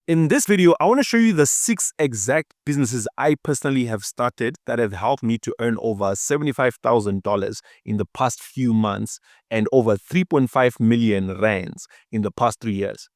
In this video, I want to show you the 6 exact businesses I personally have started that have helped me to earn over $75,000 in the past few months and over 3.5 million rands in the past 3 years,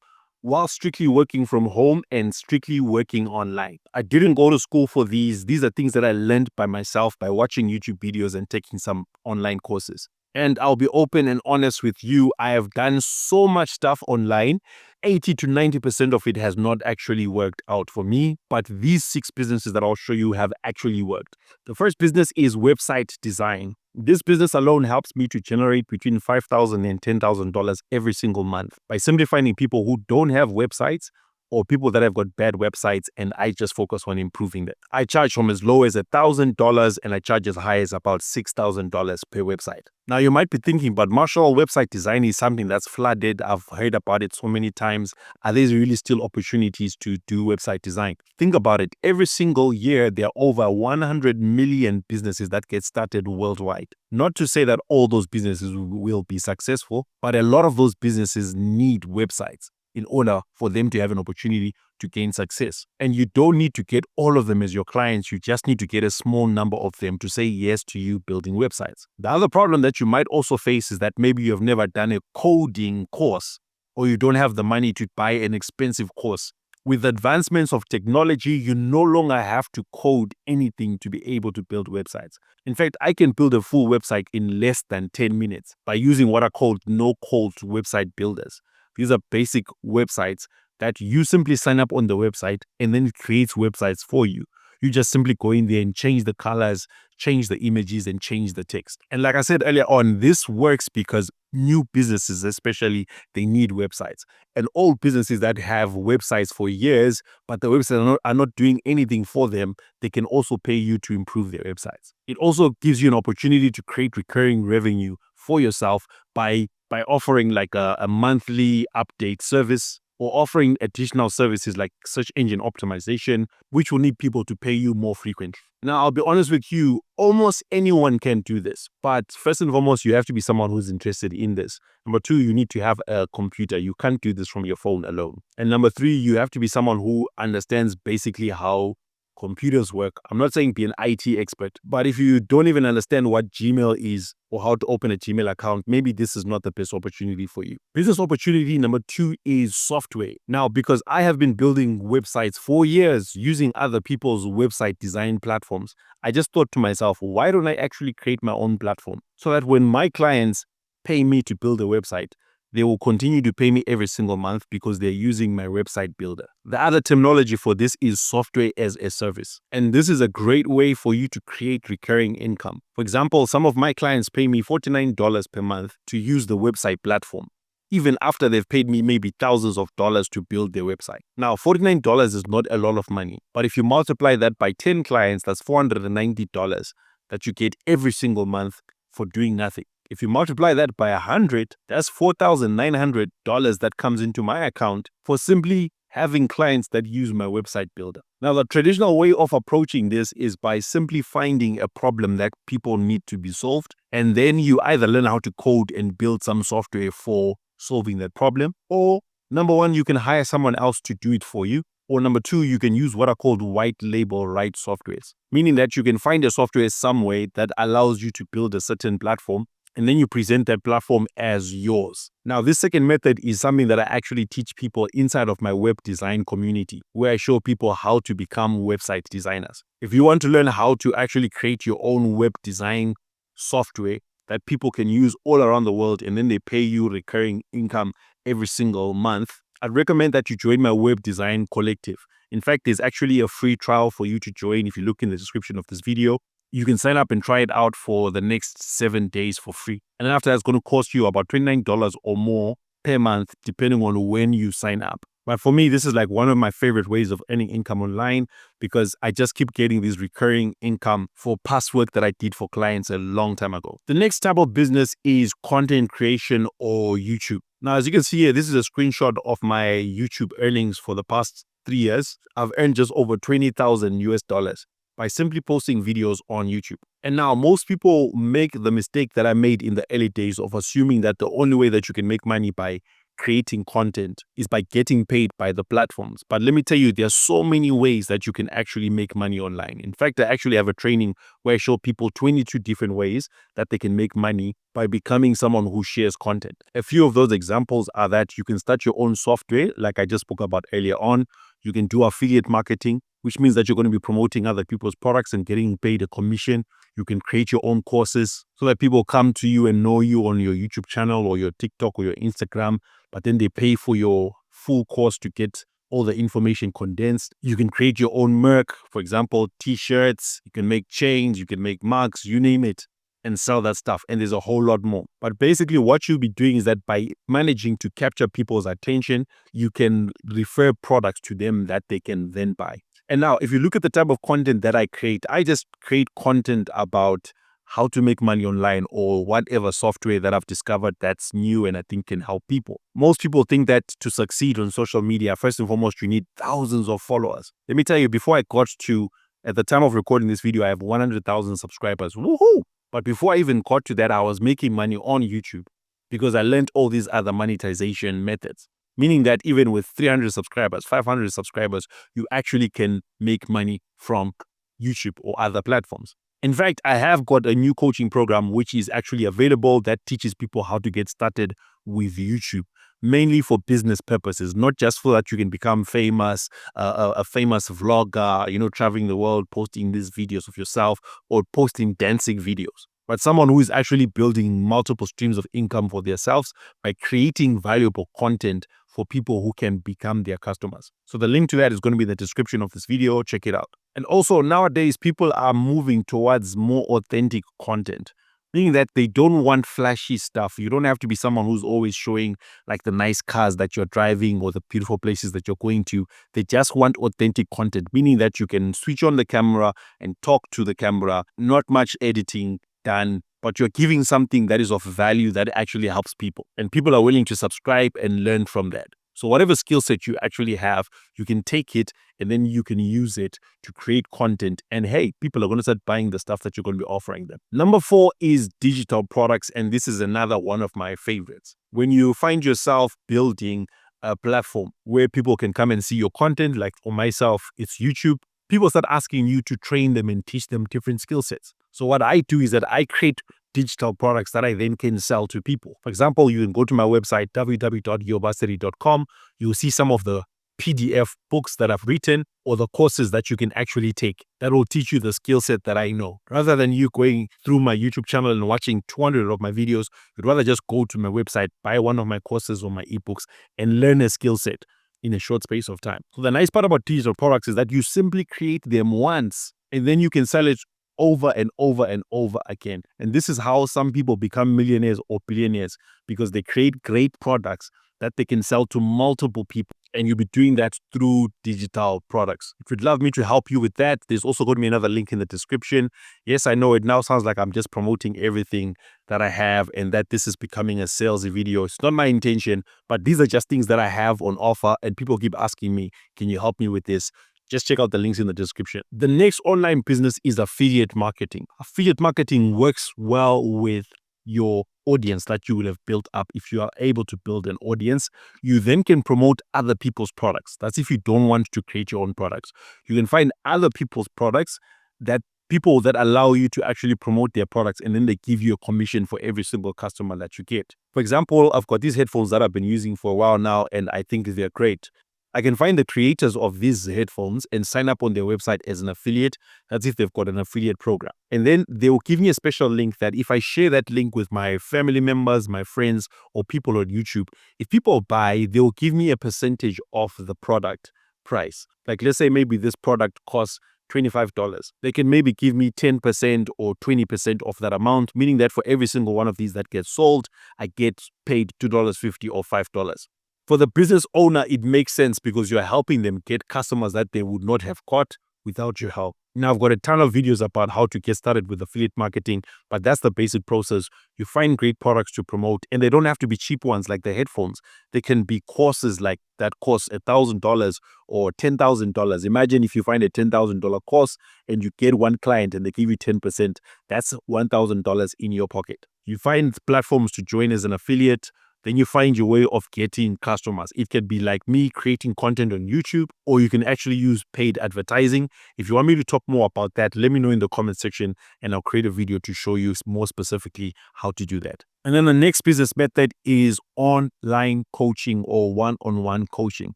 while strictly working from home and strictly working online. I didn't go to school for these. These are things that I learned by myself by watching YouTube videos and taking some online courses. And I'll be open and honest with you, I have done so much stuff online. 80 to 90% of it has not actually worked out for me, but these 6 businesses that I'll show you have actually worked. The first business is website design. This business alone helps me to generate between $5,000 and $10,000 every single month by simply finding people who don't have websites or people that have got bad websites, and I just focus on improving them. I charge from as low as $1,000 and I charge as high as about $6,000 per website. Now you might be thinking, but Marshall, website design is something that's flooded. I've heard about it so many times. Are there really still opportunities to do website design? Think about it. Every single year, there are over 100 million businesses that get started worldwide. Not to say that all those businesses will be successful, but a lot of those businesses need websites in order for them to have an opportunity to gain success. And you don't need to get all of them as your clients. You just need to get a small number of them to say yes to you building websites. The other problem that you might also face is that maybe you've never done a coding course or you don't have the money to buy an expensive course. With advancements of technology, you no longer have to code anything to be able to build websites. In fact, I can build a full website in less than 10 minutes by using what are called no-code website builders. These are basic websites that you simply sign up on the website and then it creates websites for you. You just simply go in there and change the colors, change the images, and change the text. And like I said earlier on, this works because new businesses, especially, they need websites. And old businesses that have websites for years, but the websites are not doing anything for them, they can also pay you to improve their websites. It also gives you an opportunity to create recurring revenue for yourself by offering like a monthly update service or offering additional services like search engine optimization, which will need people to pay you more frequently. Now, I'll be honest with you, almost anyone can do this. But first and foremost, you have to be someone who's interested in this. Number 2, you need to have a computer. You can't do this from your phone alone. And number 3, you have to be someone who understands basically how computers work. I'm not saying be an IT expert, but if you don't even understand what Gmail is or how to open a Gmail account, maybe this is not the best opportunity for you. Business opportunity number 2 is software. Now, because I have been building websites for years using other people's website design platforms, I just thought to myself, why don't I actually create my own platform so that when my clients pay me to build a website, they will continue to pay me every single month because they're using my website builder. The other terminology for this is software as a service. And this is a great way for you to create recurring income. For example, some of my clients pay me $49 per month to use the website platform, even after they've paid me maybe thousands of dollars to build their website. Now, $49 is not a lot of money, but if you multiply that by 10 clients, that's $490 that you get every single month for doing nothing. If you multiply that by 100, that's $4,900 that comes into my account for simply having clients that use my website builder. Now, the traditional way of approaching this is by simply finding a problem that people need to be solved, and then you either learn how to code and build some software for solving that problem, or number 1, you can hire someone else to do it for you. Or number 2, you can use what are called white label right softwares, meaning that you can find a software some way that allows you to build a certain platform, and then you present that platform as yours. Now, this second method is something that I actually teach people inside of my web design community, where I show people how to become website designers. If you want to learn how to actually create your own web design software that people can use all around the world, and then they pay you recurring income every single month, I'd recommend that you join my web design collective. In fact, there's actually a free trial for you to join. If you look in the description of this video, you can sign up and try it out for the next 7 days for free. And then after that, it's going to cost you about $29 or more per month, depending on when you sign up. But for me, this is like one of my favorite ways of earning income online because I just keep getting this recurring income for past work that I did for clients a long time ago. The next type of business is content creation or YouTube. Now, as you can see here, this is a screenshot of my YouTube earnings for the past 3 years. I've earned just over $20,000 by simply posting videos on YouTube. And now most people make the mistake that I made in the early days of assuming that the only way that you can make money by creating content is by getting paid by the platforms. But let me tell you, there are so many ways that you can actually make money online. In fact, I actually have a training where I show people 22 different ways that they can make money by becoming someone who shares content. A few of those examples are that you can start your own software, like I just spoke about earlier on. You can do affiliate marketing, which means that you're going to be promoting other people's products and getting paid a commission. You can create your own courses so that people come to you and know you on your YouTube channel or your TikTok or your Instagram, but then they pay for your full course to get all the information condensed. You can create your own merch, for example, t-shirts. You can make chains, you can make mugs, you name it, and sell that stuff. And there's a whole lot more. But basically what you'll be doing is that by managing to capture people's attention, you can refer products to them that they can then buy. And now, if you look at the type of content that I create, I just create content about how to make money online or whatever software that I've discovered that's new and I think can help people. Most people think that to succeed on social media, first and foremost, you need thousands of followers. Let me tell you, before I got to, at the time of recording this video, I have 100,000 subscribers. Woohoo! But before I even got to that, I was making money on YouTube because I learned all these other monetization methods. Meaning that even with 300 subscribers, 500 subscribers, you actually can make money from YouTube or other platforms. In fact, I have got a new coaching program which is actually available that teaches people how to get started with YouTube, mainly for business purposes, not just so that you can become famous, a famous vlogger, traveling the world, posting these videos of yourself or posting dancing videos, but someone who is actually building multiple streams of income for themselves by creating valuable content for people who can become their customers. So the link to that is going to be in the description of this video. Check it out. And also nowadays, people are moving towards more authentic content, meaning that they don't want flashy stuff. You don't have to be someone who's always showing like the nice cars that you're driving or the beautiful places that you're going to. They just want authentic content, meaning that you can switch on the camera and talk to the camera, not much editing done, but you're giving something that is of value that actually helps people. And people are willing to subscribe and learn from that. So whatever skill set you actually have, you can take it and then you can use it to create content. And hey, people are going to start buying the stuff that you're going to be offering them. Number 4 is digital products. And this is another one of my favorites. When you find yourself building a platform where people can come and see your content, like for myself, it's YouTube, people start asking you to train them and teach them different skill sets. So what I do is that I create digital products that I then can sell to people. For example, you can go to my website, www.yobasiri.com. You'll see some of the PDF books that I've written or the courses that you can actually take that will teach you the skill set that I know. Rather than you going through my YouTube channel and watching 200 of my videos, you'd rather just go to my website, buy one of my courses or my ebooks and learn a skill set in a short space of time. So the nice part about digital products is that you simply create them once and then you can sell it over and over and over again. And this is how some people become millionaires or billionaires, because they create great products that they can sell to multiple people. And you'll be doing that through digital products. If you'd love me to help you with that, there's also going to be another link in the description. Yes, I know it now sounds like I'm just promoting everything that I have and that this is becoming a salesy video. It's not my intention, but these are just things that I have on offer and people keep asking me, can you help me with this? Just check out the links in the description. The next online business is affiliate marketing. Affiliate marketing works well with your audience that you will have built up. If you are able to build an audience, you then can promote other people's products. That's if you don't want to create your own products. You can find other people's products, that people that allow you to actually promote their products, and then they give you a commission for every single customer that you get. For example, I've got these headphones that I've been using for a while now, and I think they're great. I can find the creators of these headphones and sign up on their website as an affiliate. That's if they've got an affiliate program. And then they will give me a special link that if I share that link with my family members, my friends, or people on YouTube, if people buy, they will give me a percentage of the product price. Like let's say maybe this product costs $25. They can maybe give me 10% or 20% of that amount, meaning that for every single one of these that gets sold, I get paid $2.50 or $5. For the business owner, it makes sense because you're helping them get customers that they would not have caught without your help. Now, I've got a ton of videos about how to get started with affiliate marketing, but that's the basic process. You find great products to promote, and they don't have to be cheap ones like the headphones. They can be courses like that cost $1,000 or $10,000. Imagine if you find a $10,000 course and you get one client and they give you 10%, that's $1,000 in your pocket. You find platforms to join as an affiliate. then you find your way of getting customers. It can be like me creating content on YouTube, or you can actually use paid advertising. If you want me to talk more about that, let me know in the comment section and I'll create a video to show you more specifically how to do that. And then the next business method is online coaching or one-on-one coaching.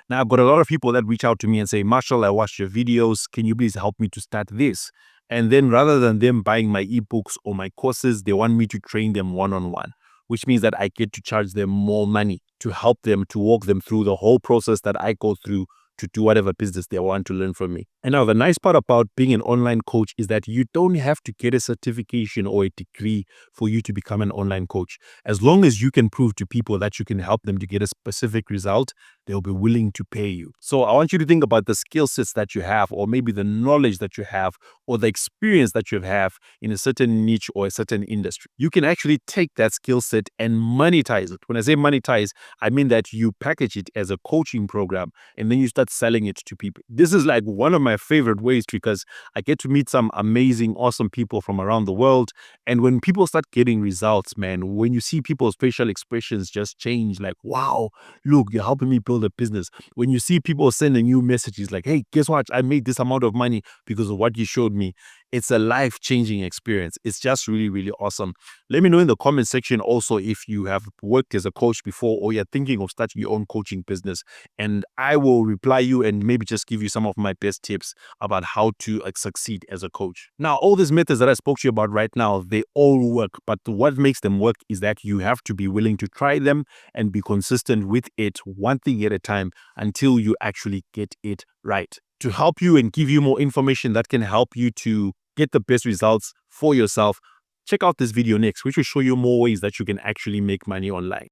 Now, I've got a lot of people that reach out to me and say, Marshall, I watched your videos. Can you please help me to start this? And then rather than them buying my ebooks or my courses, they want me to train them one-on-one, which means that I get to charge them more money to help them, to walk them through the whole process that I go through to do whatever business they want to learn from me. And now the nice part about being an online coach is that you don't have to get a certification or a degree for you to become an online coach. As long as you can prove to people that you can help them to get a specific result, they'll be willing to pay you. So I want you to think about the skill sets that you have, or maybe the knowledge that you have, or the experience that you have in a certain niche or a certain industry. You can actually take that skill set and monetize it. When I say monetize, I mean that you package it as a coaching program and then you start selling it to people. This is like one of my favorite ways because I get to meet some amazing, awesome people from around the world. And when people start getting results, man, when you see people's facial expressions just change, like, wow, look, you're helping me build a business. When you see people sending you messages like, hey, guess what? I made this amount of money because of what you showed me. It's a life-changing experience. It's just really, really awesome. Let me know in the comment section also if you have worked as a coach before or you're thinking of starting your own coaching business. And I will reply you and maybe just give you some of my best tips about how to succeed as a coach. Now, all these methods that I spoke to you about right now, they all work. But what makes them work is that you have to be willing to try them and be consistent with it, one thing at a time, until you actually get it right. To help you and give you more information that can help you to get the best results for yourself, check out this video next, which will show you more ways that you can actually make money online.